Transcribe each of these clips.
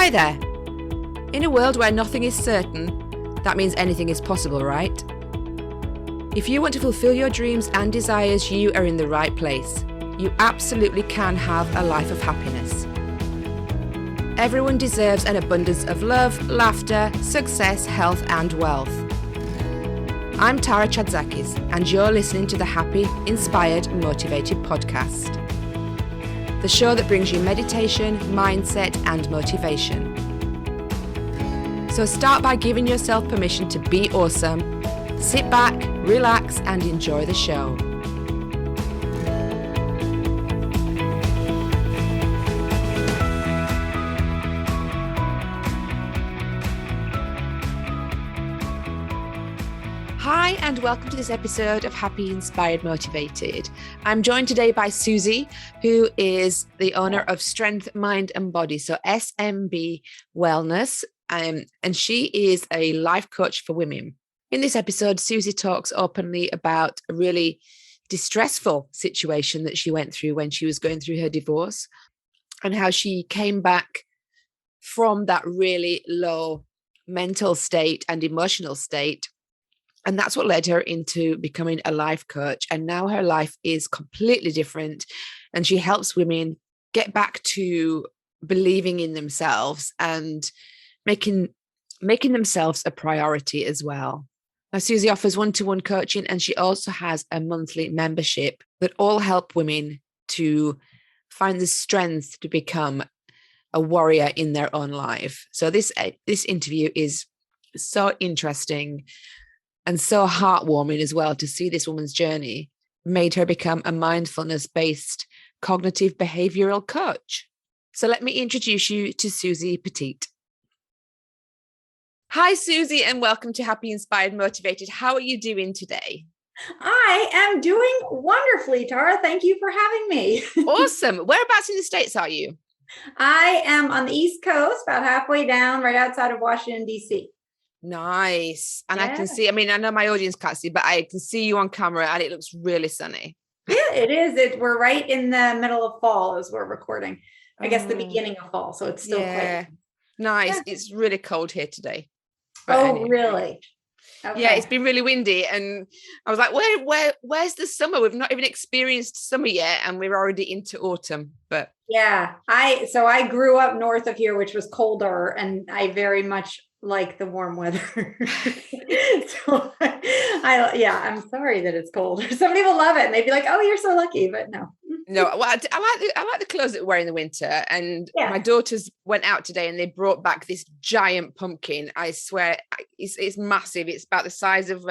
Hi there. In a world where nothing is certain, that means anything is possible, right? If you want to fulfill your dreams and desires, you are in the right place. You absolutely can have a life of happiness. Everyone deserves an abundance of love, laughter, success, health, and wealth. I'm Tara Chadzakis, and you're listening to the Happy, Inspired, Motivated podcast. The show that brings you meditation, mindset, and motivation. So start by giving yourself permission to be awesome. Sit back, relax, and enjoy the show. Hi, and welcome to this episode of Happy, Inspired, Motivated. I'm joined today by Susie, who is the owner of Strength, Mind and Body, so SMB Wellness, and she is a life coach for women. In this episode, Susie talks openly about a really distressful situation that she went through when she was going through her divorce and how she came back from that really low mental state and emotional state. And that's what led her into becoming a life coach. And now her life is completely different. And she helps women get back to believing in themselves and making themselves a priority as well. Now, Susie offers one-to-one coaching, and she also has a monthly membership that all help women to find the strength to become a warrior in their own life. So this interview is so interesting and so heartwarming as well to see this woman's journey made her become a mindfulness-based cognitive behavioral coach. So let me introduce you to Susie Pettit. Hi, Susie, and welcome to Happy, Inspired, Motivated. How are you doing today? I am doing wonderfully, Tara. Thank you for having me. Awesome. Whereabouts in the States are you? I am on the East Coast, about halfway down, right outside of Washington, D.C. Nice. And Yeah. I can see, I know my audience can't see, but I can see you on camera and it looks really sunny. Yeah, it is. We're right in the middle of fall as we're recording. I guess the beginning of fall, so it's still quite nice. Yeah. It's really cold here today. But Oh, anyway. really? Okay. Yeah, it's been really windy, and I was like, where's the summer? We've not even experienced summer yet, and we're already into autumn. But yeah, I grew up north of here, which was colder, and I very much like the warm weather. So I'm sorry that it's cold. Some people love it and they'd be like, oh, you're so lucky, but no. Well, I like the clothes that we wear in the winter. And my daughters went out today and they brought back this giant pumpkin. I swear it's massive. It's about the size of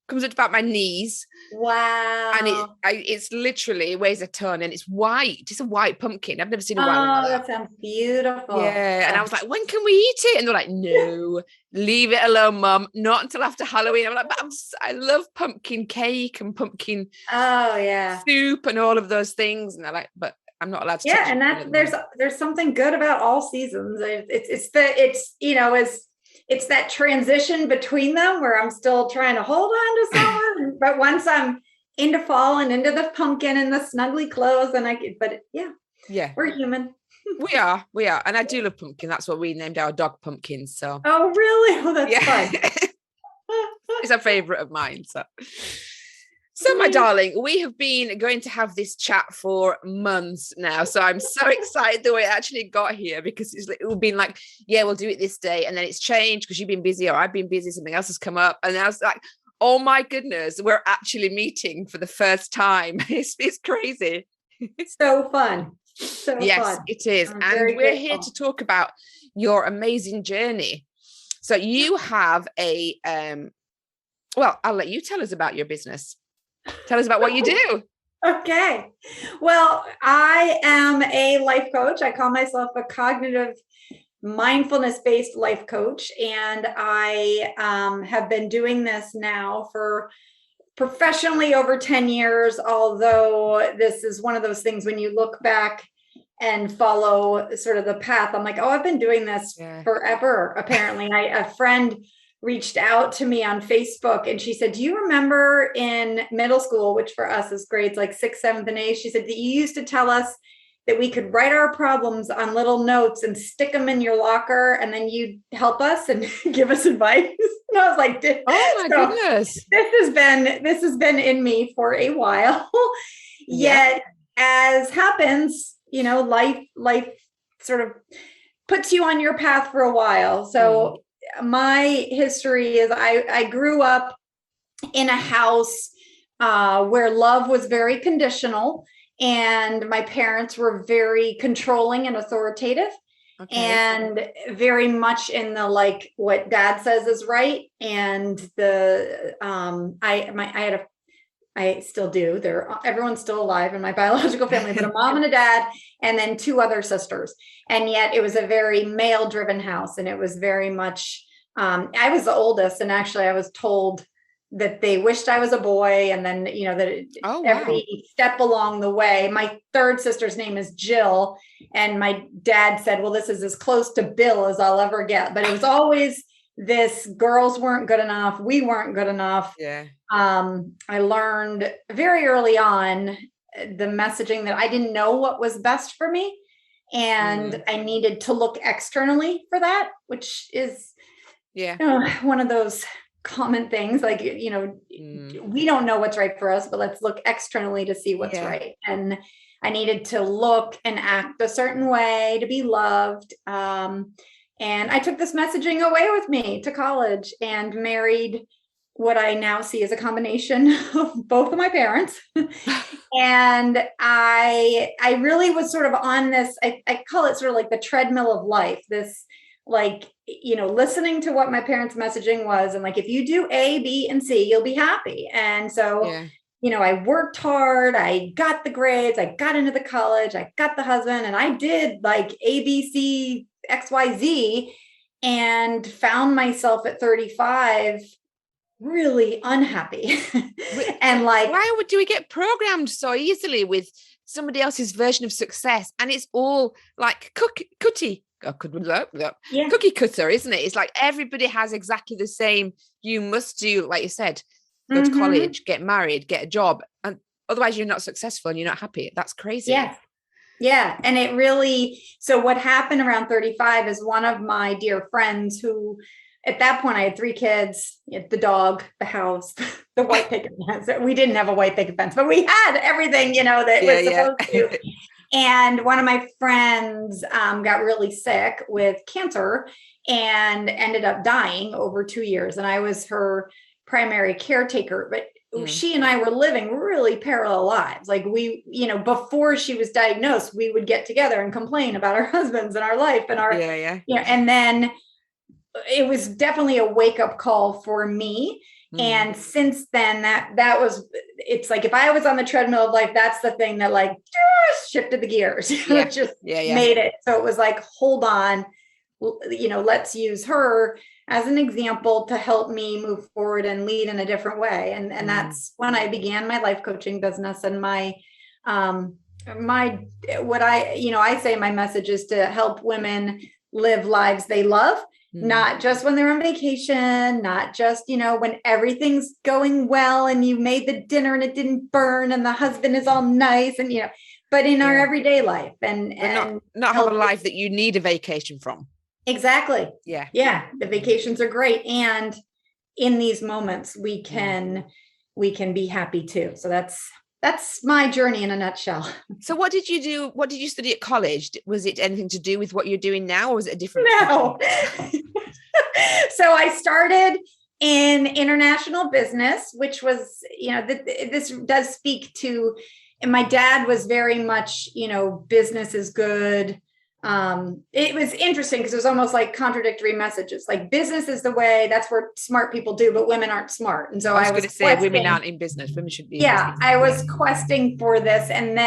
comes up to about my knees. Wow. And it's literally, it weighs a ton, and it's white. It's a white pumpkin. I've never seen a white one like that. That sounds beautiful. Yeah. And I was like, when can we eat it? And they're like, no, leave it alone, Mum. Not until after Halloween. I'm like, but I love pumpkin cake and pumpkin soup and all of those things. And they're like, but I'm not allowed to touch and it. there's something good about all seasons. It's that transition between them where I'm still trying to hold on to summer, but once I'm into fall and into the pumpkin and the snuggly clothes, we're human. We are. And I do love pumpkin. That's what we named our dog Pumpkin. So. Oh, really? Oh, that's fun. It's a favorite of mine. So my darling, we have been going to have this chat for months now. So I'm so excited that we actually got here, because it's been like, yeah, we'll do it this day. And then it's changed because you've been busy or I've been busy. Something else has come up. And I was like, oh my goodness, we're actually meeting for the first time. It's crazy. It's so fun. Yes, it is. And we're here to talk about your amazing journey. So you have I'll let you tell us about your business. Tell us about what you do. Okay. Well, I am a life coach. I call myself a cognitive mindfulness-based life coach. And I have been doing this now for professionally over 10 years, although this is one of those things when you look back and follow sort of the path, I'm like, oh, I've been doing this forever. Apparently, a friend reached out to me on Facebook and she said, do you remember in middle school, which for us is grades like 6th, 7th, and 8th, she said that you used to tell us that we could write our problems on little notes and stick them in your locker, and then you'd help us and give us advice. And I was like, oh my goodness, this has been in me for a while. Yet, as happens, life sort of puts you on your path for a while. So my history is I grew up in a house where love was very conditional, and my parents were very controlling and authoritative, and very much in the like what dad says is right. And I still do. Everyone's still alive in my biological family, but a mom and a dad, and then 2 other sisters. And yet it was a very male driven house. And it was very much, I was the oldest. And actually I was told that they wished I was a boy. And then, every step along the way, my 3rd sister's name is Jill. And my dad said, well, this is as close to Bill as I'll ever get. But it was always this, girls weren't good enough. We weren't good enough. Yeah. I learned very early on the messaging that I didn't know what was best for me. And I needed to look externally for that, which is one of those common things. Like, we don't know what's right for us, but let's look externally to see what's right. And I needed to look and act a certain way to be loved. And I took this messaging away with me to college and married what I now see as a combination of both of my parents. And I really was sort of on this, I call it sort of like the treadmill of life, this like, listening to what my parents' messaging was. And like, if you do A, B, and C, you'll be happy. And so, I worked hard, I got the grades, I got into the college, I got the husband, and I did like A, B, C, X, Y, Z, and found myself at 35 really unhappy. And like, why do we get programmed so easily with somebody else's version of success? And it's all like cookie cutter, isn't it? It's like everybody has exactly the same. You must do, like you said, go to college, get married, get a job, and otherwise you're not successful and you're not happy. That's crazy. Yeah. And it really, so what happened around 35 is one of my dear friends who, at that point I had 3 kids, the dog, the house, the white picket fence. We didn't have a white picket fence, but we had everything, that was supposed to. And one of my friends got really sick with cancer and ended up dying over 2 years. And I was her primary caretaker, but she and I were living really parallel lives. Like we, before she was diagnosed, we would get together and complain about our husbands and our life and our, and then it was definitely a wake up call for me. And since then that was, it's like, if I was on the treadmill of life, that's the thing that like shifted the gears, it just made it. So it was like, hold on, let's use her as an example to help me move forward and lead in a different way. And that's when I began my life coaching business. And I say my message is to help women live lives they love, not just when they're on vacation, not just, when everything's going well and you made the dinner and it didn't burn and the husband is all nice and, but in our everyday life and not have a life that you need a vacation from. Exactly. Yeah. The vacations are great. And in these moments we can be happy too. So that's my journey in a nutshell. So what did you do? What did you study at college? Was it anything to do with what you're doing now, or was it a different? No. So I started in international business, which was, this does speak to, and my dad was very much, business is good. It was interesting because it was almost like contradictory messages, like business is the way, that's what smart people do, but women aren't smart. And so I was going to say women aren't in business. Women should be. I was questing for this. And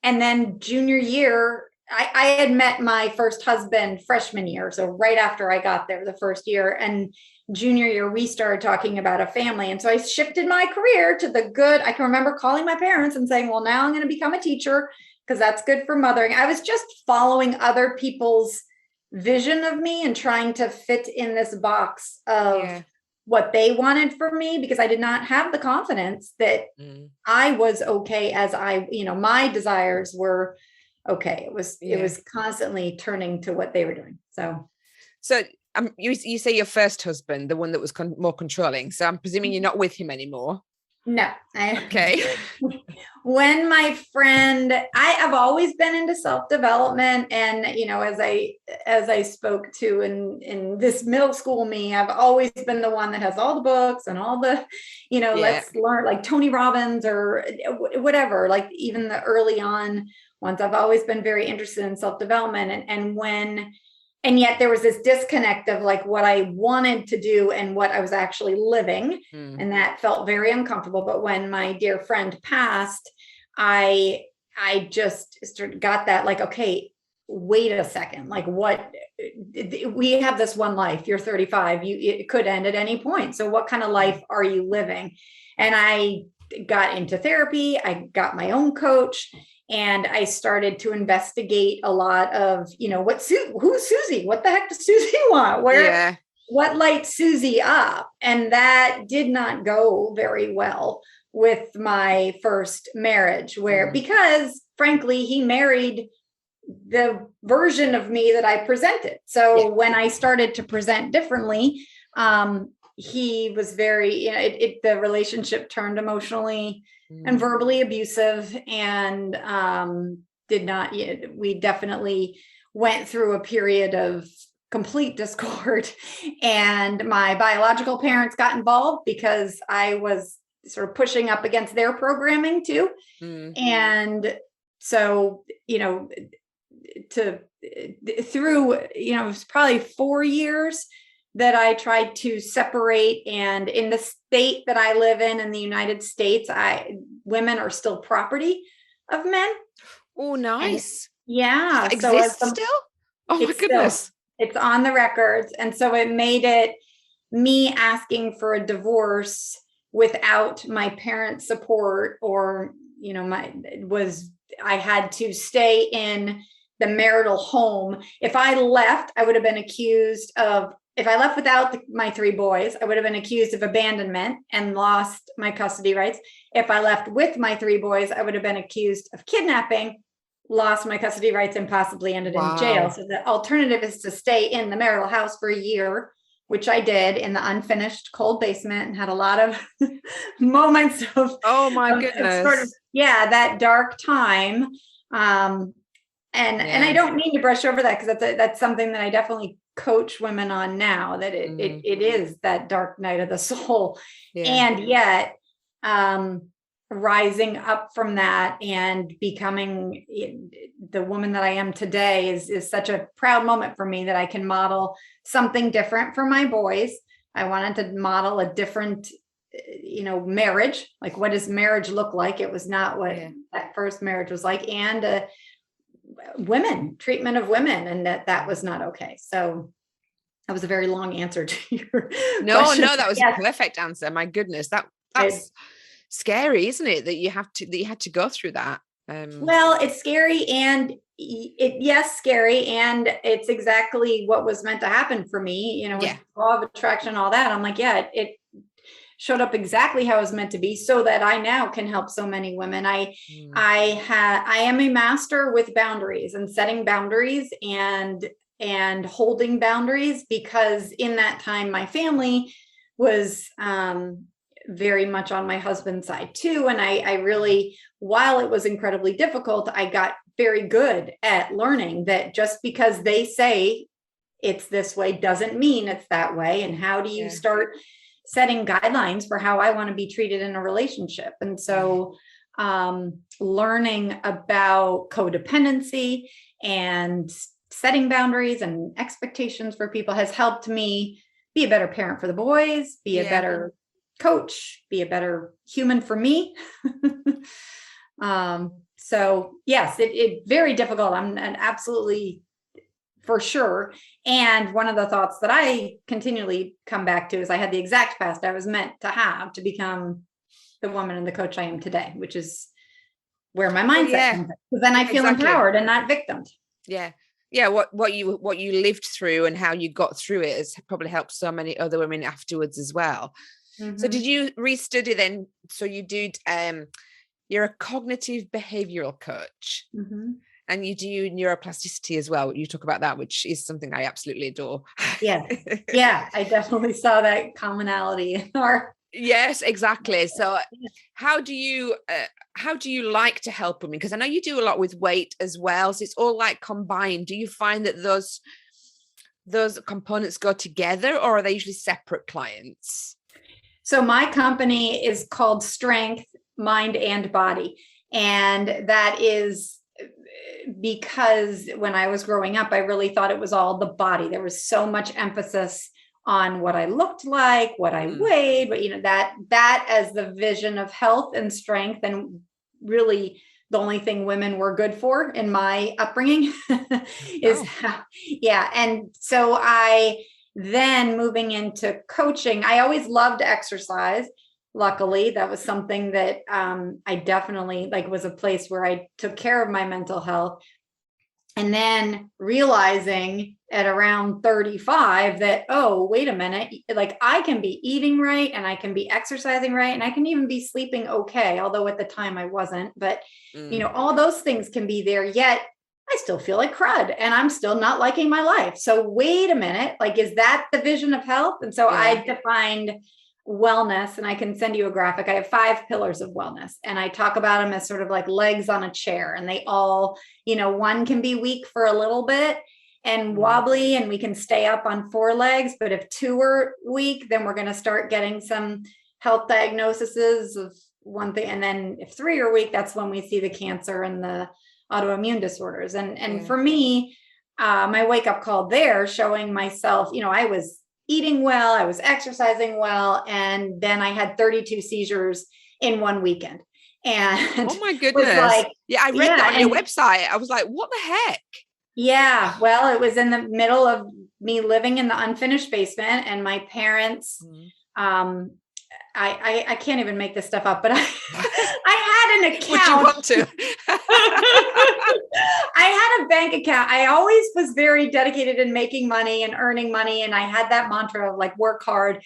then junior year, I had met my first husband freshman year. So right after I got there, the first year, and junior year, we started talking about a family. And so I shifted my career to the good. I can remember calling my parents and saying, well, now I'm going to become a teacher because that's good for mothering. I was just following other people's vision of me and trying to fit in this box of what they wanted for me, because I did not have the confidence that I was okay as my desires were okay. It was constantly turning to what they were doing. So you say your first husband, the one that was more controlling. So I'm presuming you're not with him anymore. No. Okay. When my friend, I have always been into self-development. And, as I spoke to in this middle school me, I've always been the one that has all the books and all the, let's learn, like Tony Robbins or whatever, like even the early on ones. I've always been very interested in self-development. And yet there was this disconnect of like what I wanted to do and what I was actually living. And that felt very uncomfortable. But when my dear friend passed, I just got that like, okay, wait a second. Like we have this one life, you're 35, it could end at any point. So what kind of life are you living? And I got into therapy. I got my own coach. And I started to investigate a lot of, who's Susie? What the heck does Susie want? What lights Susie up? And that did not go very well with my first marriage, because frankly, he married the version of me that I presented. So when I started to present differently, he was very, the relationship turned emotionally and verbally abusive, and we definitely went through a period of complete discord. And my biological parents got involved because I was sort of pushing up against their programming too. And so, it was probably 4 years that I tried to separate. And in the state that I live in the United States, women are still property of men. Oh, nice. And, Does that exist still? Oh my goodness. It's on the records. And so it made it me asking for a divorce without my parents' support, or, I had to stay in the marital home. If I left, I would have been accused of, if I left without my 3 boys, I would have been accused of abandonment and lost my custody rights. If I left with my 3 boys, I would have been accused of kidnapping, lost my custody rights, and possibly ended in jail. So the alternative is to stay in the marital house for a year, which I did, in the unfinished cold basement, and had a lot of moments of, oh my goodness, sort of, that dark time. And I don't mean to brush over that, because that's something that I definitely coach women on now, that it is that dark night of the soul. And yet rising up from that and becoming the woman that I am today is such a proud moment for me, that I can model something different for my boys. I wanted to model a different marriage. Like, what does marriage look like? It was not what that first marriage was like. And treatment of women, and that was not okay. So that was a very long answer to your question. No, that was a perfect answer. My goodness, that's scary, isn't it? That you had to go through that. Well, it's scary, and scary, and it's exactly what was meant to happen for me. With law of attraction, all that. I'm like, it showed up exactly how it was meant to be, so that I now can help so many women. I am a master with boundaries and setting boundaries and holding boundaries, because in that time, my family was very much on my husband's side too. And I really, while it was incredibly difficult, I got very good at learning that just because they say it's this way doesn't mean it's that way. And how do you start setting guidelines for how I want to be treated in a relationship? And so learning about codependency and setting boundaries and expectations for people has helped me be a better parent for the boys, be a better coach, be a better human for me. So yes, it very difficult. I'm absolutely, for sure. And one of the thoughts that I continually come back to is I had the exact past I was meant to have to become the woman and the coach I am today, which is where my mindset comes in. Because then I feel empowered and not victimed. Yeah. what you lived through and how you got through it has probably helped so many other women afterwards as well. So did you restudy then? So you did, you're a cognitive behavioral coach, and you do neuroplasticity as well. You talk about that, which is something I absolutely adore. Yeah. I definitely saw that commonality. Yes, exactly. So how do you like to help women? Because I know you do a lot with weight as well. So it's all like combined. Do you find that those components go together, or are they usually separate clients? So my company is called Strength, Mind, and Body. And that is because when I was growing up, I really thought it was all the body. There was so much emphasis on what I looked like, what I weighed, but that as the vision of health and strength, and really the only thing women were good for in my upbringing is and so then moving into coaching, I always loved exercise. Luckily, that was something that I definitely was a place where I took care of my mental health. And then realizing at around 35 that, oh, wait a minute, I can be eating right, and I can be exercising right, and I can even be sleeping okay. Although at the time I wasn't, but all those things can be there, yet I still feel like crud and I'm still not liking my life. So wait a minute, is that the vision of health? And so I defined wellness, and I can send you a graphic. I have 5 pillars of wellness, and I talk about them as sort of like legs on a chair, and they all, one can be weak for a little bit and wobbly, and we can stay up on 4 legs. But if 2 are weak, then we're going to start getting some health diagnoses of one thing. And then if 3 are weak, that's when we see the cancer and the autoimmune disorders. And for me, my wake up call there, showing myself, I was eating well, I was exercising well, and then I had 32 seizures in one weekend. And oh my goodness. I read that on your website. I was like, what the heck? Yeah. Well, it was in the middle of me living in the unfinished basement, and my parents, I can't even make this stuff up, but I had an account. Would you want to? I had a bank account. I always was very dedicated in making money and earning money. And I had that mantra of work hard.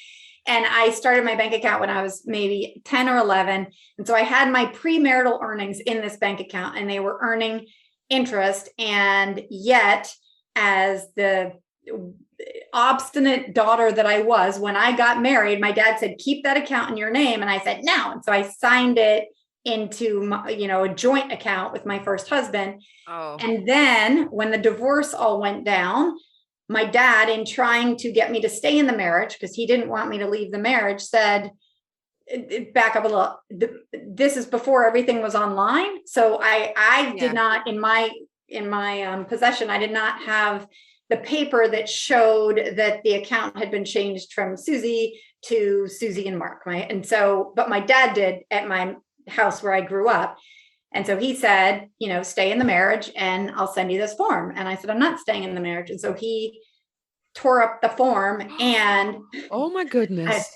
And I started my bank account when I was maybe 10 or 11. And so I had my premarital earnings in this bank account, and they were earning interest. And yet, as the obstinate daughter that I was, when I got married, my dad said, keep that account in your name. And I said, no. And so I signed it into a joint account with my first husband. And then when the divorce all went down, my dad, in trying to get me to stay in the marriage, because he didn't want me to leave the marriage, said, back up a little, this is before everything was online. So I did not, in my possession, I did not have the paper that showed that the account had been changed from Susie to Susie and Mark. But my dad did at my house where I grew up. And so he said, stay in the marriage and I'll send you this form. And I said, I'm not staying in the marriage. And so he tore up the form, and oh my goodness.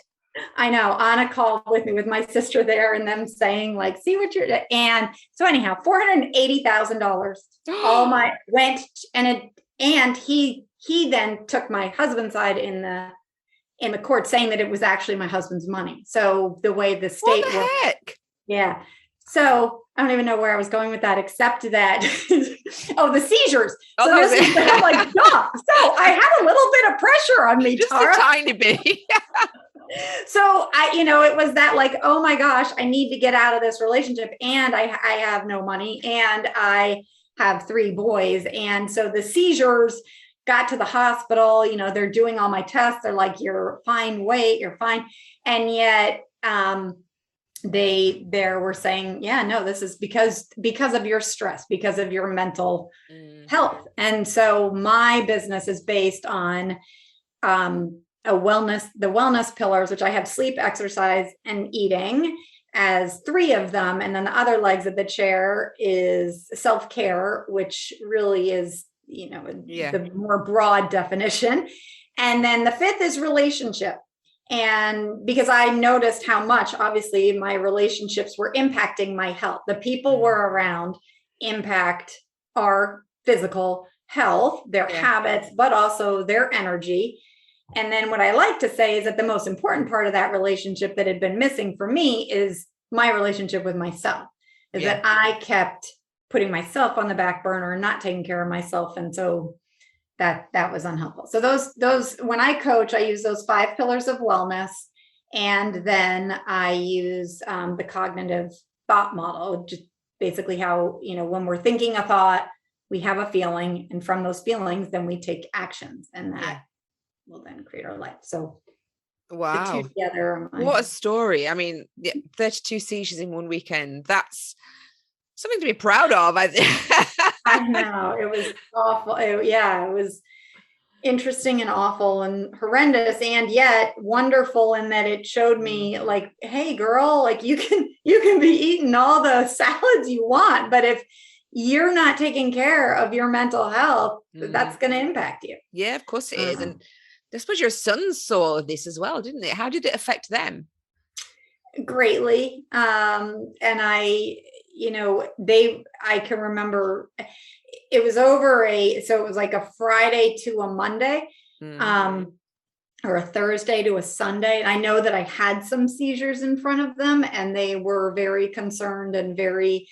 I know, on a call with me with my sister there, and them saying see what you're doing. And so anyhow, $480,000 all my went, and he then took my husband's side in the court, saying that it was actually my husband's money. So the way the state what the heck? Yeah. So I don't even know where I was going with that, except that, the seizures. So this is, I'm like, duh. So I had a little bit of pressure on me, just Tara. a tiny bit. So it was that oh my gosh, I need to get out of this relationship, and I have no money, and I have 3 boys. And so the seizures got to the hospital, they're doing all my tests. They're like, you're fine weight, you're fine. And yet, they were saying, yeah, no, this is because of your stress, because of your mental health. And so my business is based on the wellness pillars, which I have sleep, exercise, and eating as 3 of them. And then the other legs of the chair is self-care, which really is, the more broad definition. And then the 5th is relationship. And because I noticed how much, obviously, my relationships were impacting my health. The people we're around impact our physical health, their habits, but also their energy. And then what I like to say is that the most important part of that relationship that had been missing for me is my relationship with myself, is that I kept putting myself on the back burner and not taking care of myself. And so that was unhelpful. So those, when I coach, I use those 5 pillars of wellness. And then I use the cognitive thought model, just basically how, when we're thinking a thought, we have a feeling, and from those feelings, then we take actions, and that will then create our life. So wow, the two together. What a story. I mean, 32 seizures in one weekend. That's something to be proud of, I think. I know, it was awful. It was interesting and awful and horrendous, and yet wonderful in that it showed me, like, hey girl, like you can be eating all the salads you want, but if you're not taking care of your mental health, that's going to impact you. Yeah, of course it is. And I suppose your sons saw this as well, didn't it? How did it affect them? Greatly. And I can remember it was so it was like a Friday to a Monday, or a Thursday to a Sunday. And I know that I had some seizures in front of them, and they were very concerned and very,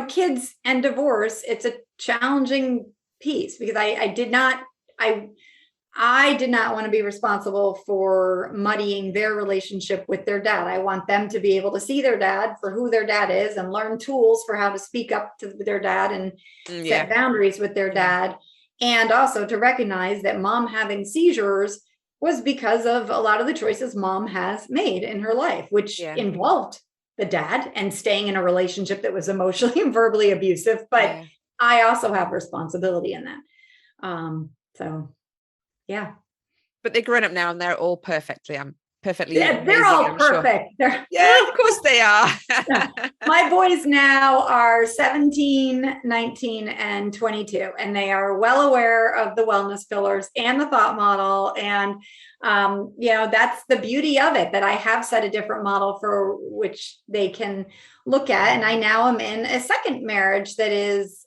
kids and divorce, it's a challenging piece, because I did not want to be responsible for muddying their relationship with their dad. I want them to be able to see their dad for who their dad is, and learn tools for how to speak up to their dad and set boundaries with their dad. And also to recognize that mom having seizures was because of a lot of the choices mom has made in her life, which involved the dad and staying in a relationship that was emotionally and verbally abusive. But I also have responsibility in that. But they're grown up now and they're all perfectly they're all perfect. Sure. Yeah, of course they are. My boys now are 17, 19, and 22, and they are well aware of the wellness pillars and the thought model. And that's the beauty of it, that I have set a different model for which they can look at. And I now am in a second marriage that is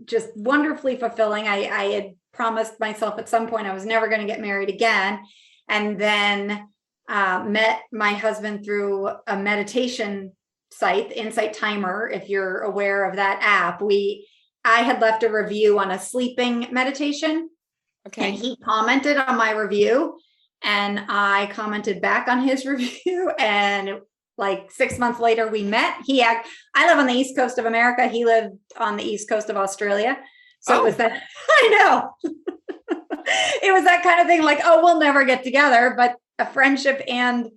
just wonderfully fulfilling. I had promised myself at some point I was never going to get married again. And then met my husband through a meditation site, Insight Timer. If you're aware of that app, I had left a review on a sleeping meditation. Okay. And he commented on my review, and I commented back on his review. And like 6 months later, we met. I live on the East Coast of America. He lived on the East Coast of Australia. So it was that, I know, it was that kind of thing, like, oh, we'll never get together, but a friendship and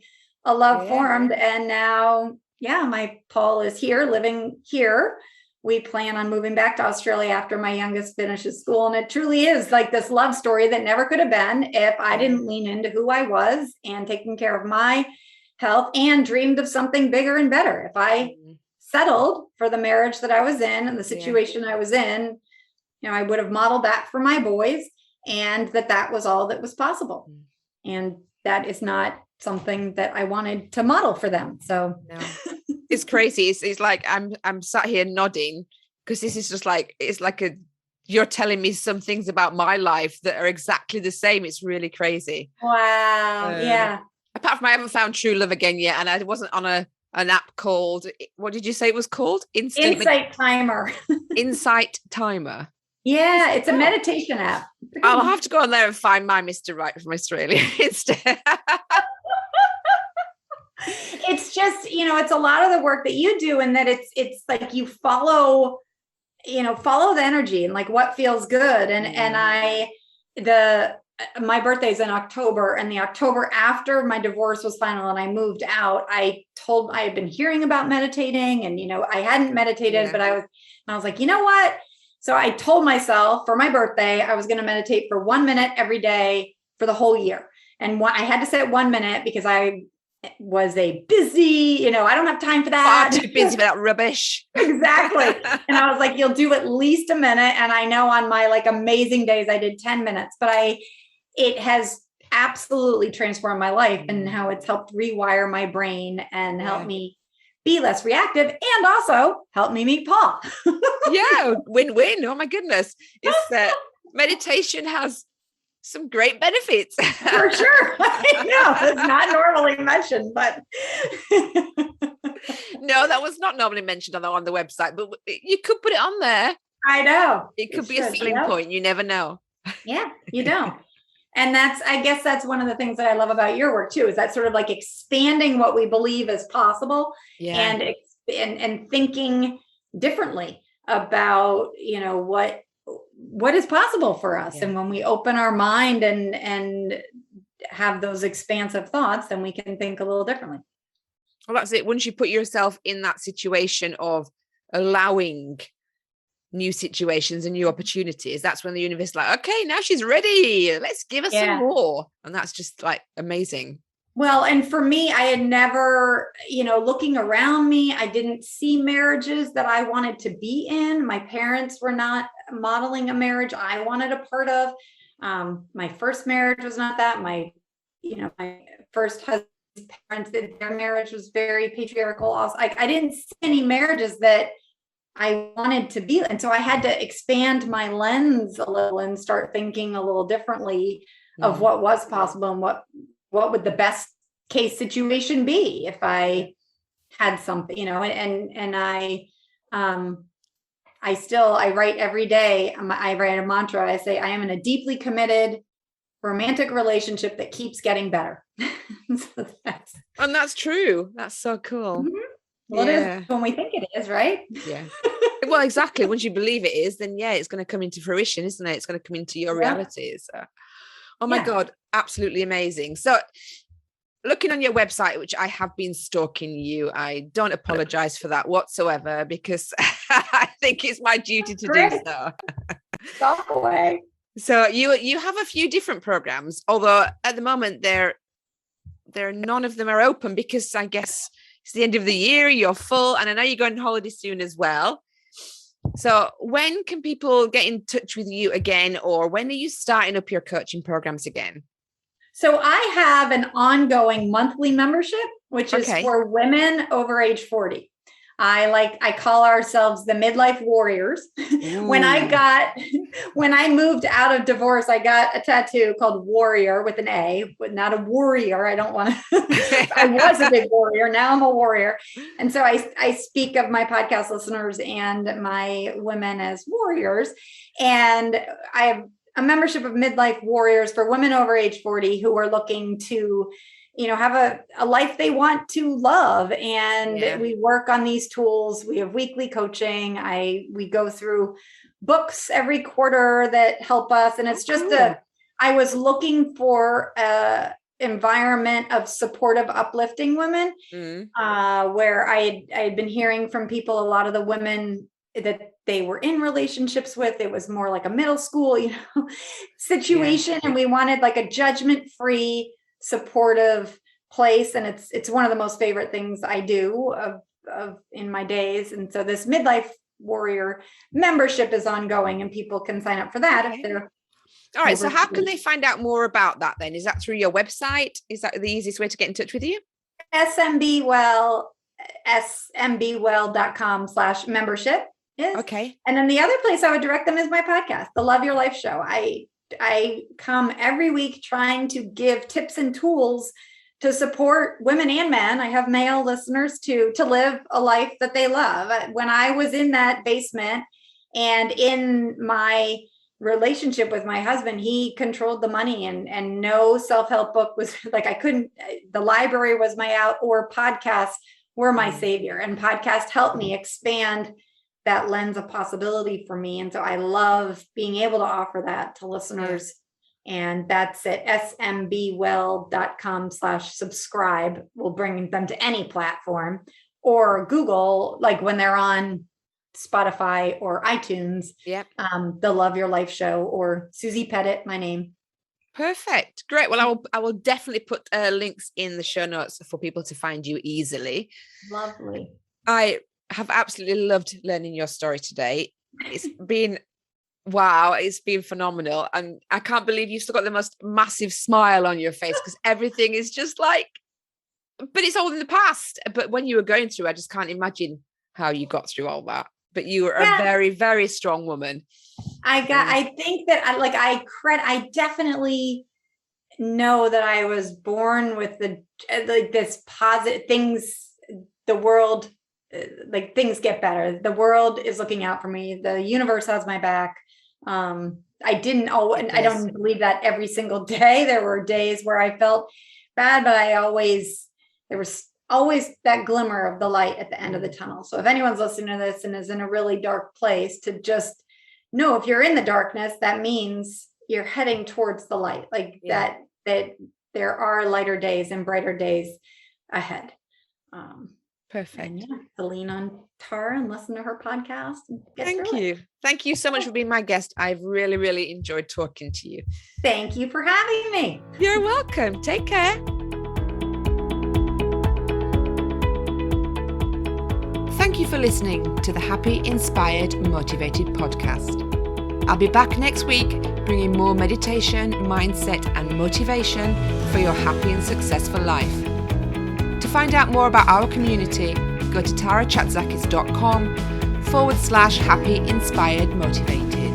a love formed. And now, my Paul is here, living here. We plan on moving back to Australia after my youngest finishes school. And it truly is like this love story that never could have been if I didn't lean into who I was and taking care of my health and dreamed of something bigger and better. If I settled for the marriage that I was in and the situation I was in, I would have modeled that for my boys, and that was all that was possible. And that is not something that I wanted to model for them. So it's crazy. It's like, I'm sat here nodding, because this is just like, it's like you're telling me some things about my life that are exactly the same. It's really crazy. Wow. Apart from I haven't found true love again yet. And I wasn't on an app called, what did you say it was called? Insight Timer. Insight Timer. Yeah, it's a meditation app. I'll have to go on there and find my Mr. Right from Australia instead. It's just, it's a lot of the work that you do, and that it's like you follow the energy and like what feels good. And my birthday's in October, and the October after my divorce was final and I moved out, I had been hearing about meditating, and, I hadn't meditated, but I was like, you know what? So I told myself for my birthday, I was going to meditate for 1 minute every day for the whole year. And I had to set 1 minute because I was a busy, I don't have time for that. Far too busy for that rubbish. Exactly. And I was like, you'll do at least a minute. And I know on my like amazing days, I did 10 minutes, but it has absolutely transformed my life, and how it's helped rewire my brain and help me be less reactive, and also help me meet Paul. Yeah, win-win. Oh my goodness. It's meditation has some great benefits. For sure. I know it's not normally mentioned, but no, that was not normally mentioned on the website, but you could put it on there. I know It could be a selling point. You never know. Yeah, you don't. And I guess that's one of the things that I love about your work too, is that sort of like expanding what we believe is possible and thinking differently about, what is possible for us. And when we open our mind and have those expansive thoughts, then we can think a little differently. Well, that's it. Once you put yourself in that situation of allowing new situations and new opportunities, that's when the universe is like, okay, now she's ready. Let's give her some more. And that's just like amazing. Well, and for me, I had never, looking around me, I didn't see marriages that I wanted to be in. My parents were not modeling a marriage I wanted a part of. My first marriage was not that. My first husband's parents, their marriage was very patriarchal. Also, I didn't see any marriages that I wanted to be. And so I had to expand my lens a little and start thinking a little differently of what was possible and what would the best case situation be if I had something, and I write every day. I write a mantra. I say, I am in a deeply committed romantic relationship that keeps getting better. And that's true. That's so cool. Mm-hmm. Well, it is when we think it is, right? Yeah. Well, exactly. Once you believe it is, then it's going to come into fruition, isn't it? It's going to come into your reality. So, oh my God, absolutely amazing. So looking on your website, which I have been stalking you, I don't apologize for that whatsoever, because I think it's my duty to do so. Stalk away. So you have a few different programs, although at the moment there none of them are open, because I guess it's the end of the year, you're full, and I know you're going on holiday soon as well. So when can people get in touch with you again, or when are you starting up your coaching programs again? So I have an ongoing monthly membership, which is for women over age 40. I call ourselves the Midlife Warriors. When I moved out of divorce, I got a tattoo called Warrior with an A, but not a warrior. I don't want to, I was a big warrior. Now I'm a warrior. And so I speak of my podcast listeners and my women as warriors. And I have a membership of Midlife Warriors for women over age 40 who are looking to have a life they want to love. And we work on these tools. We have weekly coaching. We go through books every quarter that help us. And it's just I was looking for a environment of supportive, uplifting women, where I had been hearing from people, a lot of the women that they were in relationships with, it was more like a middle school, situation. And we wanted like a judgment-free, supportive place. And it's one of the most favorite things I do of in my days. And so this Midlife Warrior membership is ongoing, and people can sign up for that if they're all right. So how can they find out more about that then? Is that through your website? Is that the easiest way to get in touch with you? smbwell.com/membership is. Okay. And then the other place I would direct them is my podcast, The Love Your Life Show. I come every week trying to give tips and tools to support women and men. I have male listeners too, to live a life that they love. When I was in that basement and in my relationship with my husband, he controlled the money, and no self-help book was like, the library was my out, or podcasts were my savior. And podcast helped me expand that lens of possibility for me. And so I love being able to offer that to listeners. And that's at smbwell.com/subscribe. We'll bring them to any platform, or Google, like when they're on Spotify or iTunes, the Love Your Life Show, or Susie Pettit, my name. Perfect. Great. Well, I will definitely put links in the show notes for people to find you easily. Lovely. I have absolutely loved learning your story today. It's been it's been phenomenal, and I can't believe you've still got the most massive smile on your face, because everything is just like, but it's all in the past. But when you were going through, I just can't imagine how you got through all that. but you are Yeah. a very, very strong woman. I think that I definitely know that I was born with this positive things, the world, like things get better. The world is looking out for me. The universe has my back. I don't believe that every single day. There were days where I felt bad, but there was always that glimmer of the light at the end of the tunnel. So if anyone's listening to this and is in a really dark place, to just know, if you're in the darkness, that means you're heading towards the light, that there are lighter days and brighter days ahead. Perfect. To lean on Tara and listen to her podcast. Thank you. Thank you so much for being my guest. I've really, really enjoyed talking to you. Thank you for having me. You're welcome. Take care. Thank you for listening to the Happy, Inspired, Motivated podcast. I'll be back next week bringing more meditation, mindset, and motivation for your happy and successful life. To find out more about our community, go to tarachatzakis.com/happy, inspired, motivated.